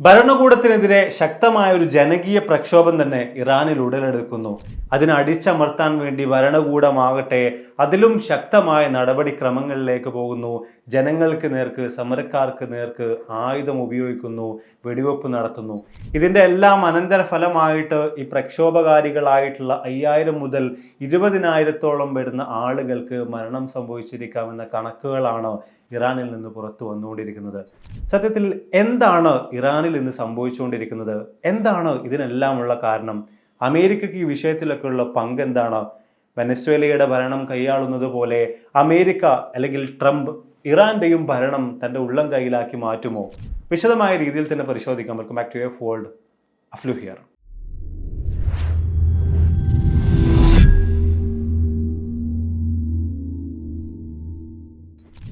ഭരണകൂടത്തിനെതിരെ ശക്തമായ ഒരു ജനകീയ പ്രക്ഷോഭം തന്നെ ഇറാനിൽ ഉടലെടുക്കുന്നു. അതിനെ അടിച്ചമർത്താൻ വേണ്ടി ഭരണകൂടമാകട്ടെ അതിലും ശക്തമായ നടപടിക്രമങ്ങളിലേക്ക് പോകുന്നു. ജനങ്ങൾക്ക് നേർക്ക്, സമരക്കാർക്ക് നേർക്ക് ആയുധം ഉപയോഗിക്കുന്നു, വെടിവെപ്പ് നടത്തുന്നു. ഇതിൻ്റെ എല്ലാം അനന്തരഫലമായിട്ട് ഈ പ്രക്ഷോഭകാരികളായിട്ടുള്ള 5000 മുതൽ 20,000-ഓളം വരുന്ന ആളുകൾക്ക് മരണം സംഭവിച്ചിരിക്കാമെന്ന കണക്കുകളാണ് ഇറാനിൽ നിന്ന് പുറത്തു വന്നുകൊണ്ടിരിക്കുന്നത്. സത്യത്തിൽ എന്താണ് ഇറാനിൽ ഇന്ന് സംഭവിച്ചുകൊണ്ടിരിക്കുന്നത്? എന്താണ് ഇതിനെല്ലാമുള്ള കാരണം? അമേരിക്കയ്ക്ക് ഈ വിഷയത്തിലൊക്കെ ഉള്ള പങ്ക് എന്താണ്? വെനസ്വേലയുടെ ഭരണം കൈയാളുന്നത് പോലെ അമേരിക്ക അല്ലെങ്കിൽ ട്രംപ് ഇറാന്റെയും ഭരണം തൻ്റെ ഉള്ളം കൈയിലാക്കി മാറ്റുമോ? വിശദമായ രീതിയിൽ തന്നെ പരിശോധിക്കാം. Welcome back to F world. Aflu here.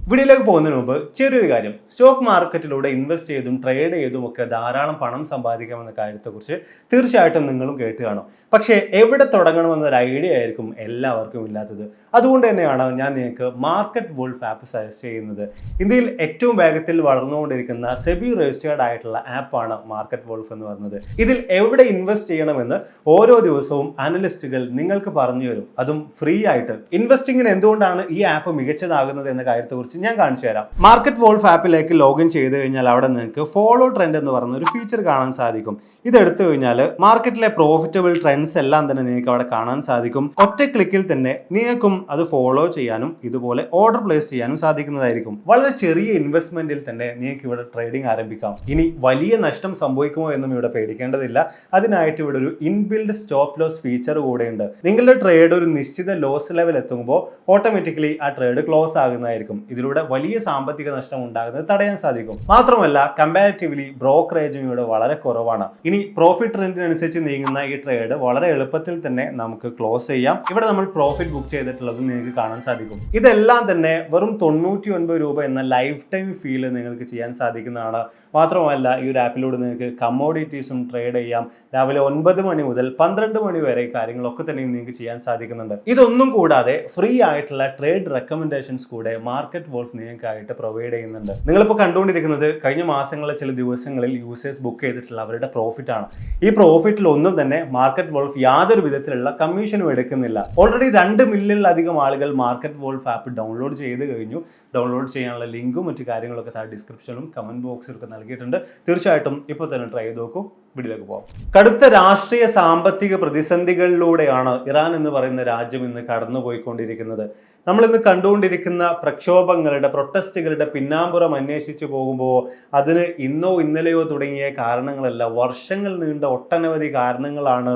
വീഡിയോയിലേക്ക് പോകുന്നതിന് മുമ്പ് ചെറിയൊരു കാര്യം. സ്റ്റോക്ക് മാർക്കറ്റിലൂടെ ഇൻവെസ്റ്റ് ചെയ്തും ട്രേഡ് ചെയ്തും ഒക്കെ ധാരാളം പണം സമ്പാദിക്കാമെന്ന കാര്യത്തെക്കുറിച്ച് തീർച്ചയായിട്ടും നിങ്ങളും കേട്ട് കാണും. പക്ഷേ എവിടെ തുടങ്ങണമെന്നൊരു ഐഡിയ ആയിരിക്കും എല്ലാവർക്കും ഇല്ലാത്തത്. അതുകൊണ്ട് തന്നെയാണ് ഞാൻ നിങ്ങൾക്ക് മാർക്കറ്റ് വോൾഫ് ആപ്പ് സജസ്റ്റ് ചെയ്യുന്നത്. ഇന്ത്യയിൽ ഏറ്റവും വേഗത്തിൽ വളർന്നുകൊണ്ടിരിക്കുന്ന സെബി രജിസ്റ്റേർഡ് ആയിട്ടുള്ള ആപ്പാണ് മാർക്കറ്റ് വോൾഫ് എന്ന് പറയുന്നത്. ഇതിൽ എവിടെ ഇൻവെസ്റ്റ് ചെയ്യണമെന്ന് ഓരോ ദിവസവും അനലിസ്റ്റുകൾ നിങ്ങൾക്ക് പറഞ്ഞു തരും, അതും ഫ്രീ ആയിട്ട്. ഇൻവെസ്റ്റിങ്ങിന് എന്തുകൊണ്ടാണ് ഈ ആപ്പ് മികച്ചതാകുന്നത് എന്ന കാര്യത്തെക്കുറിച്ച് ഞാൻ കാണിച്ചു തരാം. മാർക്കറ്റ് വോൾഫ് ആപ്പിലേക്ക് ലോഗിൻ ചെയ്ത് കഴിഞ്ഞാൽ അവിടെ നിങ്ങൾക്ക് ഫോളോ ട്രെൻഡ് എന്ന് പറയുന്ന ഒരു ഫീച്ചർ കാണാൻ സാധിക്കും. ഇതെടുത്തു കഴിഞ്ഞാൽ മാർക്കറ്റിലെ പ്രോഫിറ്റബിൾ ട്രെൻഡ്സ് എല്ലാം തന്നെ നിങ്ങൾക്ക് അവിടെ കാണാൻ സാധിക്കും. ഒറ്റ ക്ലിക്കിൽ തന്നെ നിങ്ങൾക്കും അത് ഫോളോ ചെയ്യാനും ഇതുപോലെ ഓർഡർ പ്ലേസ് ചെയ്യാനും സാധിക്കുന്നതായിരിക്കും. വളരെ ചെറിയ ഇൻവെസ്റ്റ്മെന്റിൽ തന്നെ നിങ്ങൾക്ക് ഇവിടെ ട്രേഡിംഗ് ആരംഭിക്കാം. ഇനി വലിയ നഷ്ടം സംഭവിക്കുമോ എന്നും ഇവിടെ പേടിക്കേണ്ടതില്ല. അതിനായിട്ട് ഇവിടെ ഒരു ഇൻബിൽഡ് സ്റ്റോപ്പ് ലോസ് ഫീച്ചർ കൂടെയുണ്ട്. നിങ്ങളുടെ ട്രേഡ് ഒരു നിശ്ചിത ലോസ് ലെവൽ എത്തുമ്പോൾ ഓട്ടോമാറ്റിക്കലി ആ ട്രേഡ് ക്ലോസ് ആകുന്നതായിരിക്കും. ഇതിലൂടെ വലിയ സാമ്പത്തിക നഷ്ടം ഉണ്ടാകുന്നത് തടയാൻ സാധിക്കും. മാത്രമല്ല കമ്പാരിറ്റീവ്ലി ബ്രോക്കറേജും ഇവിടെ വളരെ കുറവാണ്. ഇനി പ്രോഫിറ്റ് ട്രെൻഡിനനുസരിച്ച് നീങ്ങുന്ന ഈ ട്രേഡ് വളരെ എളുപ്പത്തിൽ തന്നെ നമുക്ക് ക്ലോസ് ചെയ്യാം. ഇവിടെ നമ്മൾ പ്രോഫിറ്റ് ബുക്ക് ചെയ്തിട്ടുള്ളത് നിങ്ങൾക്ക് കാണാൻ സാധിക്കും. ഇതെല്ലാം തന്നെ വെറും 99 രൂപ എന്ന ലൈഫ് ടൈം ഫീല് നിങ്ങൾക്ക് ചെയ്യാൻ സാധിക്കുന്നതാണ്. മാത്രമല്ല ഈ ഒരു ആപ്പിലൂടെ നിങ്ങൾക്ക് കമ്മോഡിറ്റീസും ട്രേഡ് ചെയ്യാം. രാവിലെ 9 മണി മുതൽ 12 മണി വരെ കാര്യങ്ങളൊക്കെ തന്നെ നിങ്ങൾക്ക് ചെയ്യാൻ സാധിക്കുന്നുണ്ട്. ഇതൊന്നും കൂടാതെ ഫ്രീ ആയിട്ടുള്ള ട്രേഡ് റെക്കമെൻഡേഷൻസ് കൂടെ മാർക്കറ്റ് വോൾഫ് നിങ്ങൾക്കായിട്ട് പ്രൊവൈഡ് ചെയ്യുന്നുണ്ട്. നിങ്ങളിപ്പോൾ കണ്ടുകൊണ്ടിരിക്കുന്നത് കഴിഞ്ഞ മാസങ്ങളിലെ ചില ദിവസങ്ങളിൽ യൂസേഴ്സ് ബുക്ക് ചെയ്തിട്ടുള്ള അവരുടെ പ്രോഫിറ്റ് ആണ്. ഈ പ്രോഫിറ്റിൽ ഒന്നും തന്നെ മാർക്കറ്റ് വോൾഫ് യാതൊരു വിധത്തിലുള്ള കമ്മീഷനും എടുക്കുന്നില്ല. ഓൾറെഡി 2 മില്യണിലധികം ആളുകൾ മാർക്കറ്റ് വോൾഫ് ആപ്പ് ഡൗൺലോഡ് ചെയ്ത് കഴിഞ്ഞു. ഡൗൺലോഡ് ചെയ്യാനുള്ള ലിങ്കും മറ്റു കാര്യങ്ങളൊക്കെ താഴെ ഡിസ്ക്രിപ്ഷനിലും കമന്റ് ബോക്സിലും ഒക്കെ നൽകിയിട്ടുണ്ട്. തീർച്ചയായിട്ടും ഇപ്പോൾ തന്നെ ട്രൈ ചെയ്ത് നോക്കൂ. വീഡിയോയിലേക്ക് പോകാം. കടുത്ത രാഷ്ട്രീയ സാമ്പത്തിക പ്രതിസന്ധികളിലൂടെയാണ് ഇറാൻ എന്ന് പറയുന്ന രാജ്യം ഇന്ന് കടന്നുപോയിക്കൊണ്ടിരിക്കുന്നത്. നമ്മളിന്ന് കണ്ടുകൊണ്ടിരിക്കുന്ന പ്രക്ഷോഭങ്ങളുടെ, പ്രൊട്ടസ്റ്റുകളുടെ പിന്നാമ്പുറം അന്വേഷിച്ചു പോകുമ്പോൾ അതിന് ഇന്നോ ഇന്നലെയോ തുടങ്ങിയ കാരണങ്ങളല്ല, വർഷങ്ങൾ നീണ്ട ഒട്ടനവധി കാരണങ്ങളാണ്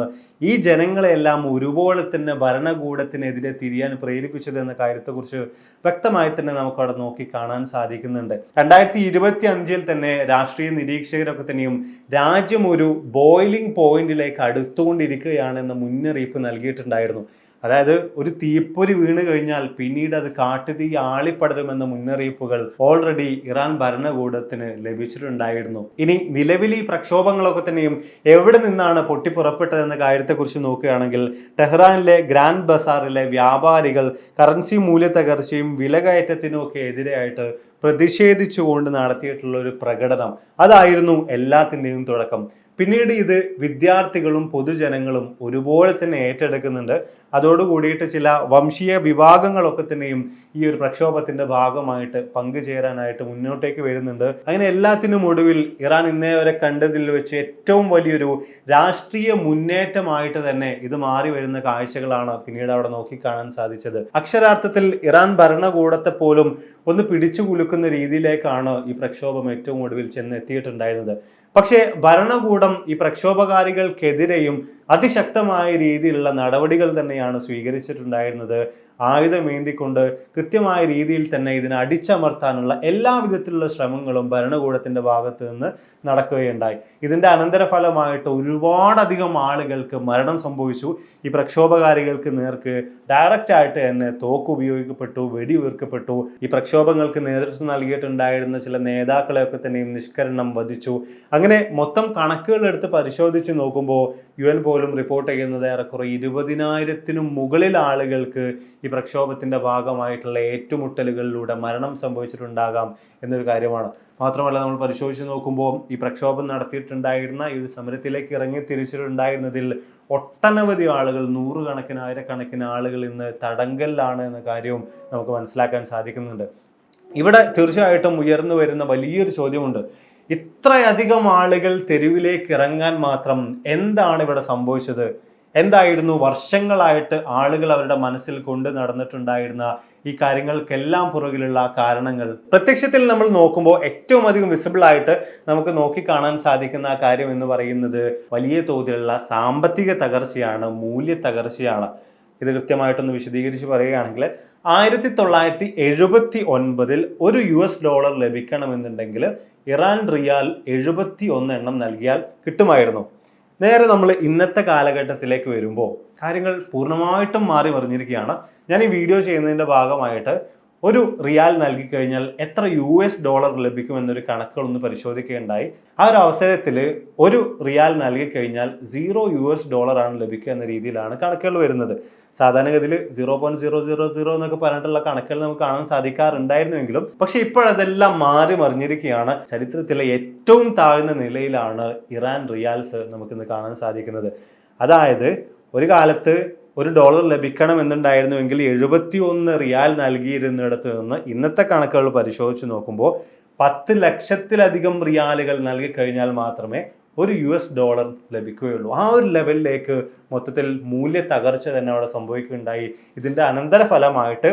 ഈ ജനങ്ങളെല്ലാം ഒരുപോലെ തന്നെ ഭരണകൂടത്തിനെതിരെ തിരിയാൻ പ്രേരിപ്പിച്ചത് എന്ന കാര്യത്തെക്കുറിച്ച് വ്യക്തമായി തന്നെ നമുക്കവിടെ നോക്കി കാണാൻ സാധിക്കുന്നുണ്ട്. 2025 തന്നെ രാഷ്ട്രീയ നിരീക്ഷകരൊക്കെ തന്നെയും രാജ്യം ഒരു ബോയിലിംഗ് പോയിന്റിലേക്ക് അടുത്തുകൊണ്ടിരിക്കുകയാണെന്ന മുന്നറിയിപ്പ് നൽകിയിട്ടുണ്ടായിരുന്നു. അതായത് ഒരു തീപ്പൊരി വീണ് കഴിഞ്ഞാൽ പിന്നീട് അത് കാട്ടുതീ ആളിപ്പടരുമെന്ന മുന്നറിയിപ്പുകൾ ഓൾറെഡി ഇറാൻ ഭരണകൂടത്തിന് ലഭിച്ചിട്ടുണ്ടായിരുന്നു. ഇനി നിലവിൽ ഈ പ്രക്ഷോഭങ്ങളൊക്കെ തന്നെയും എവിടെ നിന്നാണ് പൊട്ടിപ്പുറപ്പെട്ടതെന്ന കാര്യത്തെക്കുറിച്ച് നോക്കുകയാണെങ്കിൽ ടെഹ്റാനിലെ ഗ്രാൻഡ് ബസാറിലെ വ്യാപാരികൾ കറൻസി മൂല്യത്തകർച്ചയും വിലകയറ്റത്തിനും ഒക്കെ എതിരെയായിട്ട് പ്രതിഷേധിച്ചുകൊണ്ട് നടത്തിയിട്ടുള്ള ഒരു പ്രകടനം അതായിരുന്നു എല്ലാത്തിൻ്റെയും തുടക്കം. പിന്നീട് ഇത് വിദ്യാർത്ഥികളും പൊതുജനങ്ങളും ഒരുപോലെ തന്നെ ഏറ്റെടുക്കുന്നുണ്ട്. അതോടുകൂടിയിട്ട് ചില വംശീയ വിഭാഗങ്ങളൊക്കെ തന്നെയും ഈ ഒരു പ്രക്ഷോഭത്തിന്റെ ഭാഗമായിട്ട് പങ്കുചേരാനായിട്ട് മുന്നോട്ടേക്ക് വരുന്നുണ്ട്. അങ്ങനെ എല്ലാത്തിനും ഒടുവിൽ ഇറാൻ ഇന്നേ വരെ കണ്ടതിൽ വെച്ച് ഏറ്റവും വലിയൊരു രാഷ്ട്രീയ മുന്നേറ്റമായിട്ട് തന്നെ ഇത് മാറി വരുന്ന കാഴ്ചകളാണ് പിന്നീട് അവിടെ നോക്കിക്കാണാൻ സാധിച്ചത്. അക്ഷരാർത്ഥത്തിൽ ഇറാൻ ഭരണകൂടത്തെ പോലും ഒന്ന് പിടിച്ചു കുലുക്കുന്ന രീതിയിലേക്കാണ് ഈ പ്രക്ഷോഭം ഏറ്റവും ഒടുവിൽ ചെന്നെത്തിയിട്ടുണ്ടായിരുന്നത്. പക്ഷേ ഭരണകൂടം ഈ പ്രക്ഷോഭകാരികൾക്കെതിരെയും അതിശക്തമായ രീതിയിലുള്ള നടപടികൾ തന്നെയാണ് സ്വീകരിച്ചിട്ടുണ്ടായിരുന്നത്. ആയുധമേന്തിക്കൊണ്ട് കൃത്യമായ രീതിയിൽ തന്നെ ഇതിനെ അടിച്ചമർത്താനുള്ള എല്ലാവിധത്തിലുള്ള ശ്രമങ്ങളും ഭരണകൂടത്തിന്റെ ഭാഗത്ത് നിന്ന് നടക്കുകയുണ്ടായി. ഇതിന്റെ അനന്തരഫലമായിട്ട് ഒരുപാടധികം ആളുകൾക്ക് മരണം സംഭവിച്ചു. ഈ പ്രക്ഷോഭകാരികൾക്ക് നേർക്ക് ഡയറക്റ്റ് ആയിട്ട് തന്നെ തോക്ക് ഉപയോഗിക്കപ്പെട്ടു, വെടിയുതിർക്കപ്പെട്ടു. ഈ പ്രക്ഷോഭങ്ങൾക്ക് നേതൃത്വം നൽകിയിട്ടുണ്ടായിരുന്ന ചില നേതാക്കളെയൊക്കെ തന്നെയും നിഷ്കരണം വധിച്ചു. അങ്ങനെ മൊത്തം കണക്കുകൾ എടുത്ത് പരിശോധിച്ച് നോക്കുമ്പോൾ UN പോലും റിപ്പോർട്ട് ചെയ്യുന്നത് ഏറെക്കുറെ 20,000-നും മുകളിൽ ആളുകൾക്ക് ഈ പ്രക്ഷോഭത്തിന്റെ ഭാഗമായിട്ടുള്ള ഏറ്റുമുട്ടലുകളിലൂടെ മരണം സംഭവിച്ചിട്ടുണ്ടാകാം എന്നൊരു കാര്യമാണ്. മാത്രമല്ല നമ്മൾ പരിശോധിച്ച് നോക്കുമ്പോൾ ഈ പ്രക്ഷോഭം നടത്തിയിട്ടുണ്ടായിരുന്ന ഈ ഒരു സമരത്തിലേക്ക് ഇറങ്ങി തിരിച്ചിട്ടുണ്ടായിരുന്നതിൽ ഒട്ടനവധി ആളുകൾ, നൂറുകണക്കിന് ആയിരക്കണക്കിന് ആളുകൾ ഇന്ന് തടങ്കലിലാണ് എന്ന കാര്യവും നമുക്ക് മനസ്സിലാക്കാൻ സാധിക്കുന്നുണ്ട്. ഇവിടെ തീർച്ചയായിട്ടും ഉയർന്നു വരുന്ന വലിയൊരു ചോദ്യമുണ്ട്. ഇത്രയധികം ആളുകൾ തെരുവിലേക്ക് ഇറങ്ങാൻ മാത്രം എന്താണ് ഇവിടെ സംഭവിച്ചത്? എന്തായിരുന്നു വർഷങ്ങളായിട്ട് ആളുകൾ അവരുടെ മനസ്സിൽ കൊണ്ട് നടന്നിട്ടുണ്ടായിരുന്ന ഈ കാര്യങ്ങൾക്കെല്ലാം പുറകിലുള്ള കാരണങ്ങൾ? പ്രത്യക്ഷത്തിൽ നമ്മൾ നോക്കുമ്പോൾ ഏറ്റവും അധികം വിസിബിൾ ആയിട്ട് നമുക്ക് നോക്കിക്കാണാൻ സാധിക്കുന്ന ആ കാര്യം എന്ന് പറയുന്നത് വലിയ തോതിലുള്ള സാമ്പത്തിക തകർച്ചയാണ്, മൂല്യ തകർച്ചയാണ്. ഇത് കൃത്യമായിട്ടൊന്ന് വിശദീകരിച്ച് പറയുകയാണെങ്കിൽ 1979 ഒരു $1 ലഭിക്കണമെന്നുണ്ടെങ്കിൽ ഇറാൻ റിയാൽ 71 എണ്ണം നൽകിയാൽ കിട്ടുമായിരുന്നു. നേരെ നമ്മൾ ഇന്നത്തെ കാലഘട്ടത്തിലേക്ക് വരുമ്പോൾ കാര്യങ്ങൾ പൂർണ്ണമായിട്ടും മാറി മറിഞ്ഞിരിക്കുകയാണ്. ഞാൻ ഈ വീഡിയോ ചെയ്യുന്നതിൻ്റെ ഭാഗമായിട്ട് ഒരു റിയാൽ നൽകിക്കഴിഞ്ഞാൽ എത്ര $, ലഭിക്കുമെന്നൊരു കണക്കുകളൊന്ന് പരിശോധിക്കുകയുണ്ടായി. ആ ഒരു അവസരത്തിൽ ഒരു റിയാൽ നൽകിക്കഴിഞ്ഞാൽ $0 ആണ് ലഭിക്കുക എന്ന രീതിയിലാണ് കണക്കുകൾ വരുന്നത്. സാധാരണഗതിയിൽ 0.000 എന്നൊക്കെ പറഞ്ഞിട്ടുള്ള കണക്കുകൾ നമുക്ക് കാണാൻ സാധിക്കാറുണ്ടായിരുന്നുവെങ്കിലും പക്ഷെ ഇപ്പോഴതെല്ലാം മാറി മറിഞ്ഞിരിക്കുകയാണ്. ചരിത്രത്തിലെ ഏറ്റവും താഴ്ന്ന നിലയിലാണ് ഇറാൻ റിയാൽസ് നമുക്കിന്ന് കാണാൻ സാധിക്കുന്നത്. അതായത് ഒരു കാലത്ത് $1 ലഭിക്കണമെന്നുണ്ടായിരുന്നുവെങ്കിൽ 71 റിയാൽ നൽകിയിരുന്നിടത്ത് നിന്ന് ഇന്നത്തെ കണക്കുകൾ പരിശോധിച്ച് നോക്കുമ്പോൾ 10 ലക്ഷത്തിലധികം റിയാലുകൾ നൽകിക്കഴിഞ്ഞാൽ മാത്രമേ ഒരു $1 ലഭിക്കുകയുള്ളൂ. ആ ഒരു ലെവലിലേക്ക് മൊത്തത്തിൽ മൂല്യ തകർച്ച തന്നെ അവിടെ സംഭവിക്കുകയുണ്ടായി. ഇതിൻ്റെ അനന്തരഫലമായിട്ട്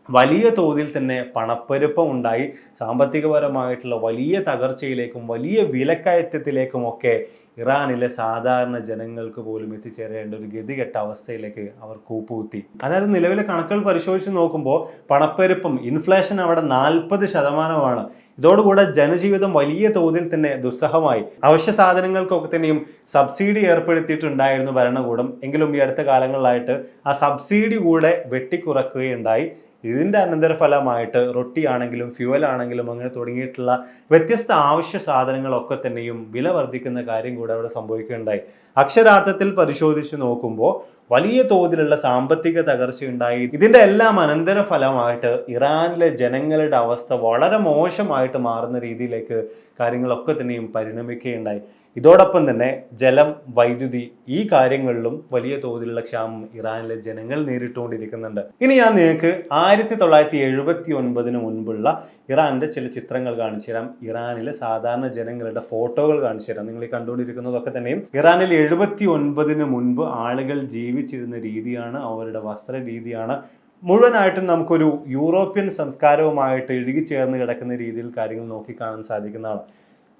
വലിയ തോതിൽ തന്നെ പണപ്പെരുപ്പം ഉണ്ടായി. സാമ്പത്തികപരമായിട്ടുള്ള വലിയ തകർച്ചയിലേക്കും വലിയ വിലക്കയറ്റത്തിലേക്കുമൊക്കെ ഇറാനിലെ സാധാരണ ജനങ്ങൾക്ക് പോലും എത്തിച്ചേരേണ്ട ഒരു ഗതികെട്ട അവസ്ഥയിലേക്ക് അവർ കൂപ്പുകുത്തി. അതായത് നിലവിലെ കണക്കുകൾ പരിശോധിച്ച് നോക്കുമ്പോൾ പണപ്പെരുപ്പം, ഇൻഫ്ലേഷൻ അവിടെ 40%. ഇതോടുകൂടെ ജനജീവിതം വലിയ തോതിൽ തന്നെ ദുസ്സഹമായി. അവശ്യ സാധനങ്ങൾക്കൊക്കെ തന്നെയും സബ്സിഡി ഏർപ്പെടുത്തിയിട്ടുണ്ടായിരുന്നു ഭരണകൂടം. എങ്കിലും ഈ അടുത്ത കാലങ്ങളിലായിട്ട് ആ സബ്സിഡി കൂടെ വെട്ടിക്കുറക്കുകയുണ്ടായി. ഇതിൻ്റെ അനന്തരഫലമായിട്ട് റൊട്ടി ആണെങ്കിലും ഫ്യൂവൽ ആണെങ്കിലും അങ്ങനെ തുടങ്ങിയിട്ടുള്ള വ്യത്യസ്ത ആവശ്യ സാധനങ്ങളൊക്കെ തന്നെയും വില വർദ്ധിക്കുന്ന കാര്യം കൂടെ അവിടെ സംഭവിക്കുകയുണ്ടായി. അക്ഷരാർത്ഥത്തിൽ പരിശോധിച്ച് നോക്കുമ്പോൾ വലിയ തോതിലുള്ള സാമ്പത്തിക തകർച്ചയുണ്ടായി. ഇതിൻ്റെ എല്ലാം അനന്തരഫലമായിട്ട് ഇറാനിലെ ജനങ്ങളുടെ അവസ്ഥ വളരെ മോശമായിട്ട് മാറുന്ന രീതിയിലേക്ക് കാര്യങ്ങളൊക്കെ തന്നെയും പരിണമിക്കുകയുണ്ടായി. ഇതോടൊപ്പം തന്നെ ജലം, വൈദ്യുതി ഈ കാര്യങ്ങളിലും വലിയ തോതിലുള്ള ക്ഷാമം ഇറാനിലെ ജനങ്ങൾ നേരിട്ടുകൊണ്ടിരിക്കുന്നുണ്ട്. ഇനി ഞാൻ നിങ്ങൾക്ക് 1979 മുൻപുള്ള ഇറാന്റെ ചില ചിത്രങ്ങൾ കാണിച്ചു തരാം. ഇറാനിലെ സാധാരണ ജനങ്ങളുടെ ഫോട്ടോകൾ കാണിച്ചു തരാം. നിങ്ങൾ ഈ കണ്ടുകൊണ്ടിരിക്കുന്നതൊക്കെ തന്നെയും ഇറാനിൽ 79 മുൻപ് ആളുകൾ ജീവിച്ചിരുന്ന രീതിയാണ്, അവരുടെ വസ്ത്ര രീതിയാണ്. മുഴുവനായിട്ടും നമുക്കൊരു യൂറോപ്യൻ സംസ്കാരവുമായിട്ട് ഇഴുകിച്ചേർന്ന് കിടക്കുന്ന രീതിയിൽ കാര്യങ്ങൾ നോക്കിക്കാണാൻ സാധിക്കുന്നതാണ്.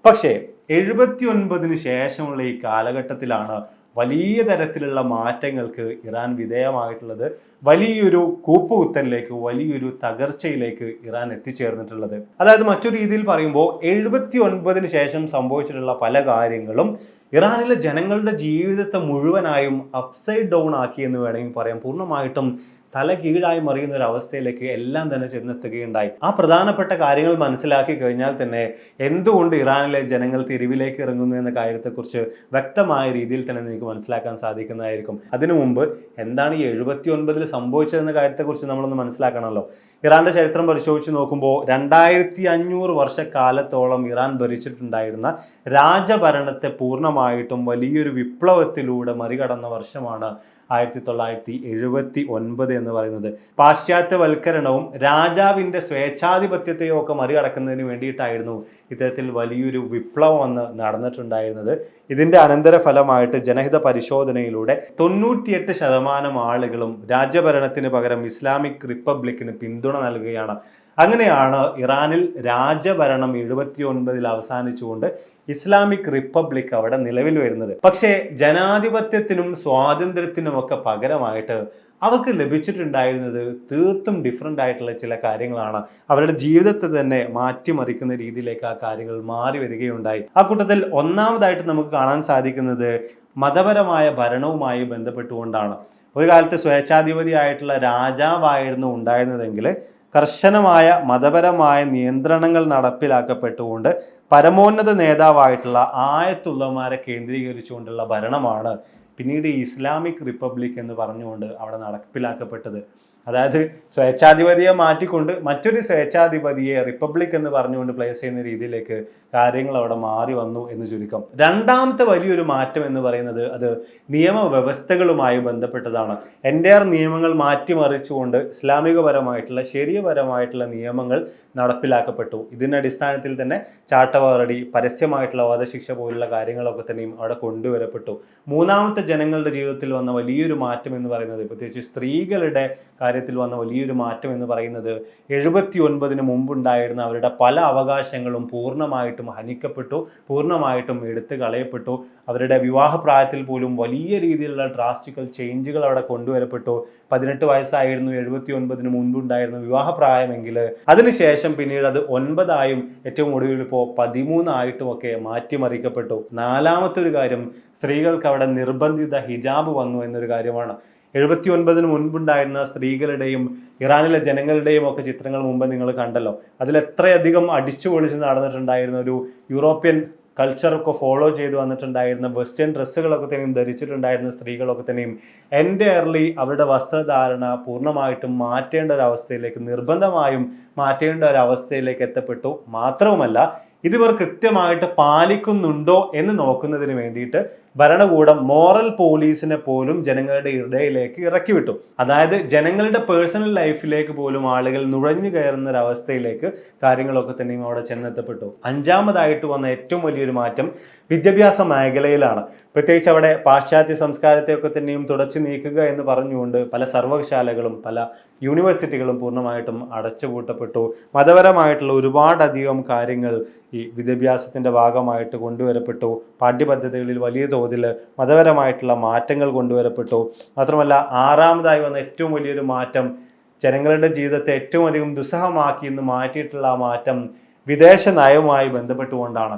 പക്ഷേ 79 ശേഷമുള്ള ഈ കാലഘട്ടത്തിലാണ് വലിയ തരത്തിലുള്ള മാറ്റങ്ങൾക്ക് ഇറാൻ വിധേയമായിട്ടുള്ളത്. വലിയൊരു കൂപ്പുകുത്തലിലേക്ക്, വലിയൊരു തകർച്ചയിലേക്ക് ഇറാൻ എത്തിച്ചേർന്നിട്ടുള്ളത്. അതായത് മറ്റൊരു രീതിയിൽ പറയുമ്പോൾ 79 ശേഷം സംഭവിച്ചിട്ടുള്ള പല കാര്യങ്ങളും ഇറാനിലെ ജനങ്ങളുടെ ജീവിതത്തെ മുഴുവനായും അപ്സൈഡ് ഡൗൺ ആക്കി എന്ന് വേണമെങ്കിൽ പറയാം. പൂർണ്ണമായിട്ടും തല കീഴായി മറിയുന്ന ഒരു അവസ്ഥയിലേക്ക് എല്ലാം തന്നെ ചെന്നെത്തുകയുണ്ടായി. ആ പ്രധാനപ്പെട്ട കാര്യങ്ങൾ മനസ്സിലാക്കി കഴിഞ്ഞാൽ തന്നെ എന്തുകൊണ്ട് ഇറാനിലെ ജനങ്ങൾ തെരുവിലേക്ക് ഇറങ്ങുന്നു എന്ന കാര്യത്തെക്കുറിച്ച് വ്യക്തമായ രീതിയിൽ തന്നെ നിങ്ങൾക്ക് മനസ്സിലാക്കാൻ സാധിക്കുന്നതായിരിക്കും. അതിനു മുമ്പ് എന്താണ് ഈ 79 സംഭവിച്ചതെന്ന കാര്യത്തെക്കുറിച്ച് നമ്മളൊന്ന് മനസ്സിലാക്കണമല്ലോ. ഇറാന്റെ ചരിത്രം പരിശോധിച്ച് നോക്കുമ്പോൾ 2500 വർഷക്കാലത്തോളം ഇറാൻ ഭരിച്ചിട്ടുണ്ടായിരുന്ന രാജഭരണത്തെ പൂർണ്ണമായിട്ടും വലിയൊരു വിപ്ലവത്തിലൂടെ മറികടന്ന വർഷമാണ് 1979 എന്ന് പറയുന്നത്. പാശ്ചാത്യവൽക്കരണവും രാജാവിൻ്റെ സ്വേച്ഛാധിപത്യത്തെയും ഒക്കെ മറികടക്കുന്നതിന് വേണ്ടിയിട്ടായിരുന്നു ഇത്തരത്തിൽ വലിയൊരു വിപ്ലവം അന്ന് നടന്നിട്ടുണ്ടായിരുന്നത്. ഇതിൻ്റെ അനന്തരഫലമായിട്ട് ജനഹിത പരിശോധനയിലൂടെ 98% ആളുകളും രാജ്യഭരണത്തിന് പകരം ഇസ്ലാമിക് റിപ്പബ്ലിക്കിന് പിന്തുണ നൽകുകയാണ്. അങ്ങനെയാണ് ഇറാനിൽ രാജഭരണം 79 അവസാനിച്ചുകൊണ്ട് ഇസ്ലാമിക് റിപ്പബ്ലിക് അവിടെ നിലവിൽ വരുന്നത്. പക്ഷേ ജനാധിപത്യത്തിനും സ്വാതന്ത്ര്യത്തിനുമൊക്കെ പകരമായിട്ട് അവർക്ക് ലഭിച്ചിട്ടുണ്ടായിരുന്നത് തീർത്തും ഡിഫറെൻ്റ് ആയിട്ടുള്ള ചില കാര്യങ്ങളാണ്. അവരുടെ ജീവിതത്തെ തന്നെ മാറ്റിമറിക്കുന്ന രീതിയിലേക്ക് ആ കാര്യങ്ങൾ മാറി വരികയുണ്ടായി. ആ കൂട്ടത്തിൽ ഒന്നാമതായിട്ട് നമുക്ക് കാണാൻ സാധിക്കുന്നത് മതപരമായ ഭരണവുമായി ബന്ധപ്പെട്ടുകൊണ്ടാണ്. ഒരു കാലത്ത് സ്വേച്ഛാധിപതിയായിട്ടുള്ള രാജാവായിരുന്നു ഉണ്ടായിരുന്നതെങ്കിൽ കർശനമായ മതപരമായ നിയന്ത്രണങ്ങൾ നടപ്പിലാക്കപ്പെട്ടുകൊണ്ട് പരമോന്നത നേതാവായിട്ടുള്ള ആയത്തുള്ളമാരെ കേന്ദ്രീകരിച്ചുകൊണ്ടുള്ള ഭരണമാണ് പിന്നീട് ഇസ്ലാമിക് റിപ്പബ്ലിക് എന്ന് പറഞ്ഞുകൊണ്ട് അവിടെ നടപ്പിലാക്കപ്പെട്ടത്. അതായത് സ്വേച്ഛാധിപതിയെ മാറ്റിക്കൊണ്ട് മറ്റൊരു സ്വേച്ഛാധിപതിയെ റിപ്പബ്ലിക് എന്ന് പറഞ്ഞുകൊണ്ട് പ്ലേസ് ചെയ്യുന്ന രീതിയിലേക്ക് കാര്യങ്ങൾ അവിടെ മാറി വന്നു എന്ന് ചുരുക്കം. രണ്ടാമത്തെ വലിയൊരു മാറ്റം എന്ന് പറയുന്നത് അത് നിയമവ്യവസ്ഥകളുമായി ബന്ധപ്പെട്ടതാണ്. എൻറ്റയർ നിയമങ്ങൾ മാറ്റിമറിച്ചുകൊണ്ട് ഇസ്ലാമികപരമായിട്ടുള്ള ശരിയപരമായിട്ടുള്ള നിയമങ്ങൾ നടപ്പിലാക്കപ്പെട്ടു. ഇതിൻ്റെ അടിസ്ഥാനത്തിൽ തന്നെ ചാട്ടവാറടി, പരസ്യമായിട്ടുള്ള വധശിക്ഷ പോലുള്ള കാര്യങ്ങളൊക്കെ തന്നെയും അവിടെ കൊണ്ടുവരപ്പെട്ടു. മൂന്നാമത്തെ ജനങ്ങളുടെ ജീവിതത്തിൽ വന്ന വലിയൊരു മാറ്റം എന്ന് പറയുന്നത്, പ്രത്യേകിച്ച് സ്ത്രീകളുടെ കാര്യത്തിൽ വന്ന വലിയൊരു മാറ്റം എന്ന് പറയുന്നത് 79 മുമ്പുണ്ടായിരുന്ന അവരുടെ പല അവകാശങ്ങളും പൂർണ്ണമായിട്ടും ഹനിക്കപ്പെട്ടു, പൂർണ്ണമായിട്ടും എടുത്തു കളയപ്പെട്ടു. അവരുടെ വിവാഹപ്രായത്തിൽ പോലും വലിയ രീതിയിലുള്ള ഡ്രാസ്റ്റിക്കൽ ചേഞ്ചുകൾ അവിടെ കൊണ്ടുവരപ്പെട്ടു. 18 വയസ്സായിരുന്നു 79 മുൻപുണ്ടായിരുന്ന വിവാഹപ്രായമെങ്കിൽ അതിനുശേഷം പിന്നീട് അത് 9 ഏറ്റവും ഒടുവിൽ ഇപ്പോൾ 13 ഒക്കെ മാറ്റിമറിക്കപ്പെട്ടു. നാലാമത്തെ ഒരു കാര്യം, സ്ത്രീകൾക്ക് അവിടെ നിർബന്ധിത ഹിജാബ് വന്നു എന്നൊരു കാര്യമാണ്. 79 മുൻപുണ്ടായിരുന്ന സ്ത്രീകളുടെയും ഇറാനിലെ ജനങ്ങളുടെയും ഒക്കെ ചിത്രങ്ങൾ മുമ്പ് നിങ്ങൾ കണ്ടല്ലോ. അതിലെത്രയധികം അടിച്ചു പൊളിച്ച് നടന്നിട്ടുണ്ടായിരുന്ന ഒരു യൂറോപ്യൻ കൾച്ചറൊക്കെ ഫോളോ ചെയ്ത് വന്നിട്ടുണ്ടായിരുന്ന വെസ്റ്റേൺ ഡ്രസ്സുകളൊക്കെ തന്നെയും ധരിച്ചിട്ടുണ്ടായിരുന്ന സ്ത്രീകളൊക്കെ തന്നെയും എൻറ്റയർലി അവരുടെ വസ്ത്രധാരണ പൂർണ്ണമായിട്ടും മാറ്റേണ്ട ഒരു അവസ്ഥയിലേക്ക്, നിർബന്ധമായും മാറ്റേണ്ട ഒരു അവസ്ഥയിലേക്ക് എത്തപ്പെട്ടു. മാത്രവുമല്ല, ഇതിവർ കൃത്യമായിട്ട് പാലിക്കുന്നുണ്ടോ എന്ന് നോക്കുന്നതിന് വേണ്ടിയിട്ട് ഭരണകൂടം മോറൽ പോലീസിനെ പോലും ജനങ്ങളുടെ ഇടയിലേക്ക് ഇറക്കി വിട്ടു. അതായത് ജനങ്ങളുടെ പേഴ്സണൽ ലൈഫിലേക്ക് പോലും ആളുകൾ നുഴഞ്ഞു കയറുന്ന ഒരു അവസ്ഥയിലേക്ക് കാര്യങ്ങളൊക്കെ തന്നെയും അവിടെ ചെന്നെത്തപ്പെട്ടു. അഞ്ചാമതായിട്ട് വന്ന ഏറ്റവും വലിയൊരു മാറ്റം വിദ്യാഭ്യാസ മേഖലയിലാണ്. പ്രത്യേകിച്ച് അവിടെ പാശ്ചാത്യ സംസ്കാരത്തെയൊക്കെ തന്നെയും തുടച്ചു നീക്കുക എന്ന് പറഞ്ഞുകൊണ്ട് പല സർവകലാശാലകളും പല യൂണിവേഴ്സിറ്റികളും പൂർണ്ണമായിട്ടും അടച്ചുപൂട്ടപ്പെട്ടു. മതപരമായിട്ടുള്ള ഒരുപാടധികം കാര്യങ്ങൾ ഈ വിദ്യാഭ്യാസത്തിൻ്റെ ഭാഗമായിട്ട് കൊണ്ടുവരപ്പെട്ടു. പാഠ്യപദ്ധതികളിൽ വലിയ തോതിൽ മതപരമായിട്ടുള്ള മാറ്റങ്ങൾ കൊണ്ടുവരപ്പെട്ടു. മാത്രമല്ല, ആറാമതായി വന്ന ഏറ്റവും വലിയൊരു മാറ്റം, ജനങ്ങളുടെ ജീവിതത്തെ ഏറ്റവും അധികം ദുസ്സഹമാക്കി എന്ന് മാറ്റിയിട്ടുള്ള ആ മാറ്റം വിദേശ നയവുമായി ബന്ധപ്പെട്ടുകൊണ്ടാണ്.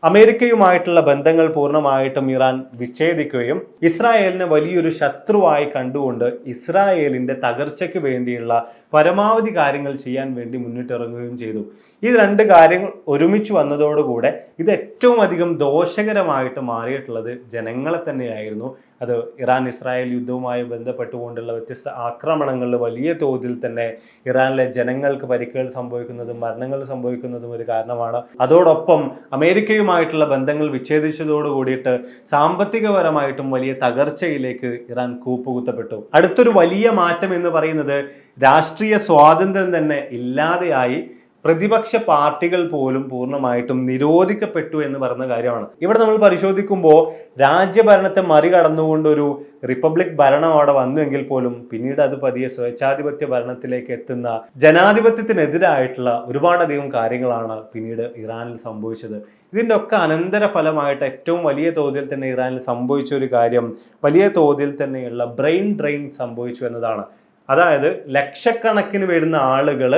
അമേരിക്കയുമായിട്ടുള്ള ബന്ധങ്ങൾ പൂർണ്ണമായിട്ടും ഇറാൻ വിച്ഛേദിക്കുകയും ഇസ്രായേലിനെ വലിയൊരു ശത്രുവായി കണ്ടുകൊണ്ട് ഇസ്രായേലിൻ്റെ തകർച്ചയ്ക്ക് വേണ്ടിയുള്ള പരമാവധി കാര്യങ്ങൾ ചെയ്യാൻ വേണ്ടി മുന്നിട്ടിറങ്ങുകയും ചെയ്തു. ഈ രണ്ട് കാര്യങ്ങൾ ഒരുമിച്ച് വന്നതോടുകൂടെ ഇത് ഏറ്റവും അധികം ദോഷകരമായിട്ട് മാറിയിട്ടുള്ളത് ജനങ്ങളെ തന്നെയായിരുന്നു. അത് ഇറാൻ ഇസ്രായേൽ യുദ്ധവുമായി ബന്ധപ്പെട്ടുകൊണ്ടുള്ള വ്യത്യസ്ത ആക്രമണങ്ങളിൽ വലിയ തോതിൽ തന്നെ ഇറാനിലെ ജനങ്ങൾക്ക് പരിക്കുകൾ സംഭവിക്കുന്നതും മരണങ്ങൾ സംഭവിക്കുന്നതും ഒരു കാരണമാണ്. അതോടൊപ്പം അമേരിക്കയുമായിട്ടുള്ള ബന്ധങ്ങൾ വിച്ഛേദിച്ചതോടു കൂടിയിട്ട് സാമ്പത്തികപരമായിട്ടും വലിയ തകർച്ചയിലേക്ക് ഇറാൻ കൂപ്പുകുത്തപ്പെട്ടു. അടുത്തൊരു വലിയ മാറ്റം എന്ന് പറയുന്നത് രാഷ്ട്രീയ സ്വാതന്ത്ര്യം തന്നെ ഇല്ലാതെയായി. പ്രതിപക്ഷ പാർട്ടികൾ പോലും പൂർണ്ണമായിട്ടും നിരോധിക്കപ്പെട്ടു എന്ന് പറയുന്ന കാര്യമാണ്. ഇവിടെ നമ്മൾ പരിശോധിക്കുമ്പോൾ രാജ്യഭരണത്തെ മറികടന്നുകൊണ്ടൊരു റിപ്പബ്ലിക് ഭരണം അവിടെ വന്നുവെങ്കിൽ പോലും പിന്നീട് അത് പതിയെ സ്വേച്ഛാധിപത്യ ഭരണത്തിലേക്ക് എത്തുന്ന ജനാധിപത്യത്തിനെതിരായിട്ടുള്ള ഒരുപാടധികം കാര്യങ്ങളാണ് പിന്നീട് ഇറാനിൽ സംഭവിച്ചത്. ഇതിൻ്റെ ഒക്കെ അനന്തരഫലമായിട്ട് ഏറ്റവും വലിയ തോതിൽ തന്നെ ഇറാനിൽ സംഭവിച്ച ഒരു കാര്യം, വലിയ തോതിൽ തന്നെയുള്ള ബ്രെയിൻ ഡ്രെയിൻ സംഭവിച്ചു എന്നതാണ്. അതായത് ലക്ഷക്കണക്കിന് വരുന്ന ആളുകൾ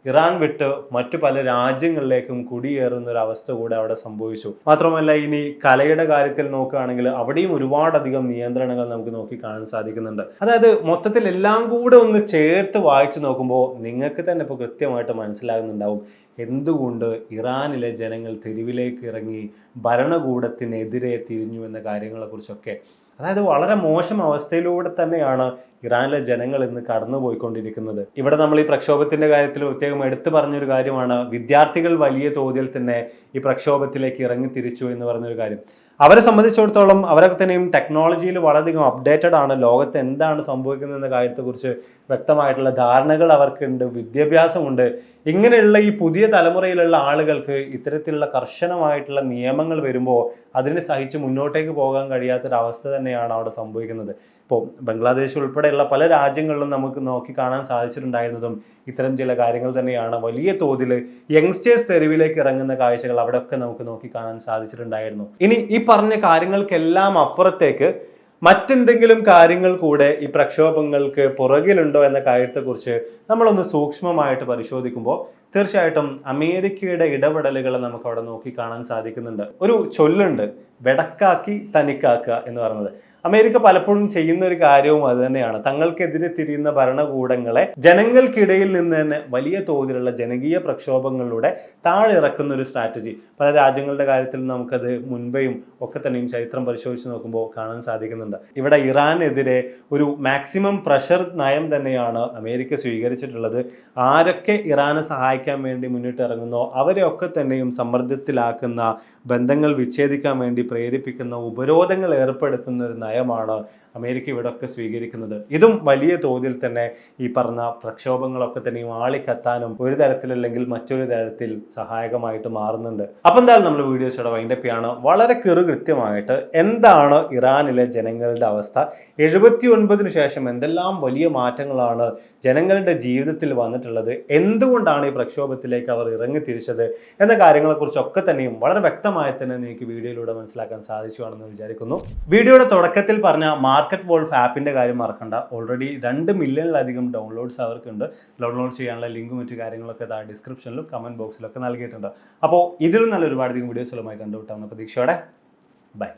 ഇറാൻ വിട്ട് മറ്റു പല രാജ്യങ്ങളിലേക്കും കുടിയേറുന്ന ഒരു അവസ്ഥ കൂടെ അവിടെ സംഭവിച്ചു. മാത്രമല്ല, ഇനി കലയുടെ കാര്യത്തിൽ നോക്കുകയാണെങ്കിൽ അവിടെയും ഒരുപാടധികം നിയന്ത്രണങ്ങൾ നമുക്ക് നോക്കി കാണാൻ സാധിക്കുന്നുണ്ട്. അതായത് മൊത്തത്തിൽ എല്ലാം കൂടെ ഒന്ന് ചേർത്ത് വായിച്ചു നോക്കുമ്പോൾ നിങ്ങൾക്ക് തന്നെ ഇപ്പോൾ കൃത്യമായിട്ട് മനസ്സിലാകുന്നുണ്ടാവും എന്തുകൊണ്ട് ഇറാനിലെ ജനങ്ങൾ തെരുവിലേക്ക് ഇറങ്ങി ഭരണകൂടത്തിനെതിരെ തിരിഞ്ഞു എന്ന കാര്യങ്ങളെക്കുറിച്ചൊക്കെ. അതായത് വളരെ മോശം അവസ്ഥയിലൂടെ തന്നെയാണ് ഇറാനിലെ ജനങ്ങൾ ഇന്ന് കടന്നുപോയിക്കൊണ്ടിരിക്കുന്നത്. ഇവിടെ നമ്മൾ ഈ പ്രക്ഷോഭത്തിന്റെ കാര്യത്തിൽ പ്രത്യേകം എടുത്തു പറഞ്ഞൊരു കാര്യമാണ്, വിദ്യാർത്ഥികൾ വലിയ തോതിൽ തന്നെ ഈ പ്രക്ഷോഭത്തിലേക്ക് ഇറങ്ങി തിരിച്ചു എന്ന് പറഞ്ഞൊരു കാര്യം. അവരെ സംബന്ധിച്ചിടത്തോളം അവരൊക്കെ തന്നെയും ടെക്നോളജിയിൽ വളരെയധികം അപ്ഡേറ്റഡ് ആണ്. ലോകത്ത് എന്താണ് സംഭവിക്കുന്നത് എന്ന കാര്യത്തെക്കുറിച്ച് വ്യക്തമായിട്ടുള്ള ധാരണകൾ അവർക്കുണ്ട്, വിദ്യാഭ്യാസമുണ്ട്. ഇങ്ങനെയുള്ള ഈ പുതിയ തലമുറയിലുള്ള ആളുകൾക്ക് ഇത്തരത്തിലുള്ള കർശനമായിട്ടുള്ള നിയമങ്ങൾ വരുമ്പോൾ അതിനെ സഹിച്ച് മുന്നോട്ടേക്ക് പോകാൻ കഴിയാത്തൊരവസ്ഥ തന്നെയാണ് അവിടെ സംഭവിക്കുന്നത്. ഇപ്പോൾ ബംഗ്ലാദേശ് ഉൾപ്പെടെയുള്ള പല രാജ്യങ്ങളിലും നമുക്ക് നോക്കി കാണാൻ സാധിച്ചിട്ടുണ്ടായിരുന്നതും ഇത്തരം ചില കാര്യങ്ങൾ തന്നെയാണ്. വലിയ തോതിൽ യങ്സ്റ്റേഴ്സ് തെരുവിലേക്ക് ഇറങ്ങുന്ന കാഴ്ചകൾ അവിടെയൊക്കെ നമുക്ക് നോക്കി കാണാൻ സാധിച്ചിട്ടുണ്ടായിരുന്നു. ഇനി ഈ പറഞ്ഞ കാര്യങ്ങൾക്കെല്ലാം അപ്പുറത്തേക്ക് മറ്റെന്തെങ്കിലും കാര്യങ്ങൾ കൂടെ ഈ പ്രക്ഷോഭങ്ങൾക്ക് പുറകിലുണ്ടോ എന്ന കാര്യത്തെക്കുറിച്ച് നമ്മളൊന്ന് സൂക്ഷ്മമായിട്ട് പരിശോധിക്കുമ്പോൾ തീർച്ചയായിട്ടും അമേരിക്കയുടെ ഇടപെടലുകൾ നമുക്ക് അവിടെ നോക്കി കാണാൻ സാധിക്കുന്നുണ്ട്. ഒരു ചൊല്ലുണ്ട്, വെടക്കാക്കി തനിക്കാക്കുക എന്ന് പറയുന്നത്. അമേരിക്ക പലപ്പോഴും ചെയ്യുന്ന ഒരു കാര്യവും അത് തന്നെയാണ്. തങ്ങൾക്കെതിരെ തിരിയുന്ന ഭരണകൂടങ്ങളെ ജനങ്ങൾക്കിടയിൽ നിന്ന് തന്നെ വലിയ തോതിലുള്ള ജനകീയ പ്രക്ഷോഭങ്ങളിലൂടെ താഴെ ഇറക്കുന്ന ഒരു സ്ട്രാറ്റജി. പല രാജ്യങ്ങളുടെ കാര്യത്തിൽ നമുക്കത് മുൻപേയും ഒക്കെ തന്നെയും ചരിത്രം പരിശോധിച്ച് നോക്കുമ്പോൾ കാണാൻ സാധിക്കുന്നുണ്ട്. ഇവിടെ ഇറാനെതിരെ ഒരു മാക്സിമം പ്രഷർ നയം തന്നെയാണ് അമേരിക്ക സ്വീകരിച്ചിട്ടുള്ളത്. ആരൊക്കെ ഇറാനെ സഹായിക്കാൻ വേണ്ടി മുന്നിട്ടിറങ്ങുന്നോ അവരെയൊക്കെ തന്നെയും സമ്മർദ്ദത്തിലാക്കുന്ന, ബന്ധങ്ങൾ വിച്ഛേദിക്കാൻ വേണ്ടി പ്രേരിപ്പിക്കുന്ന, ഉപരോധങ്ങൾ ഏർപ്പെടുത്തുന്ന ഒരു നയമാണ് അമേരിക്ക ഇവിടെ ഒക്കെ സ്വീകരിക്കുന്നത്. ഇതും വലിയ തോതിൽ തന്നെ ഈ പറഞ്ഞ പ്രക്ഷോഭങ്ങളൊക്കെ തന്നെയും ആളിക്കത്താനും ഒരു തരത്തിലല്ലെങ്കിൽ മറ്റൊരു തരത്തിൽ സഹായകമായിട്ട് മാറുന്നുണ്ട്. അപ്പം എന്തായാലും നമ്മൾ വീഡിയോസോടെ വൈൻഡപ്പ് ചെയ്യാണ്. വളരെ കൃത്യമായിട്ട് എന്താണ് ഇറാനിലെ ജനങ്ങളുടെ അവസ്ഥ, 79 ശേഷം എന്തെല്ലാം വലിയ മാറ്റങ്ങളാണ് ജനങ്ങളുടെ ജീവിതത്തിൽ വന്നിട്ടുള്ളത്, എന്തുകൊണ്ടാണ് ഈ പ്രക്ഷോഭത്തിലേക്ക് അവർ ഇറങ്ങി തിരിച്ചത് എന്ന കാര്യങ്ങളെക്കുറിച്ചൊക്കെ തന്നെയും വളരെ വ്യക്തമായി തന്നെ നിങ്ങൾക്ക് വീഡിയോയിലൂടെ മനസ്സിലാക്കാൻ സാധിച്ചുവാണെന്ന് വിചാരിക്കുന്നു. വീഡിയോയുടെ തുടക്കത്തിൽ പറഞ്ഞ മാർക്കറ്റ് വോൾഫ് ആപ്പിൻ്റെ കാര്യം മറക്കണ്ട. ഓൾറെഡി 2 മില്യണിലധികം ഡൗൺലോഡ്സ് അവർക്കുണ്ട്. ഡൗൺലോഡ് ചെയ്യാനുള്ള ലിങ്കും മറ്റു കാര്യങ്ങളൊക്കെ ഡിസ്ക്രിപ്ഷനിലും കമൻറ്റ് ബോക്സിലൊക്കെ നൽകിയിട്ടുണ്ട്. അപ്പോൾ ഇതിലും നല്ല ഒരുപാടധികം വീഡിയോസുകളുമായി കണ്ടുവിട്ടാവുന്ന പ്രതീക്ഷയോടെ ബൈ.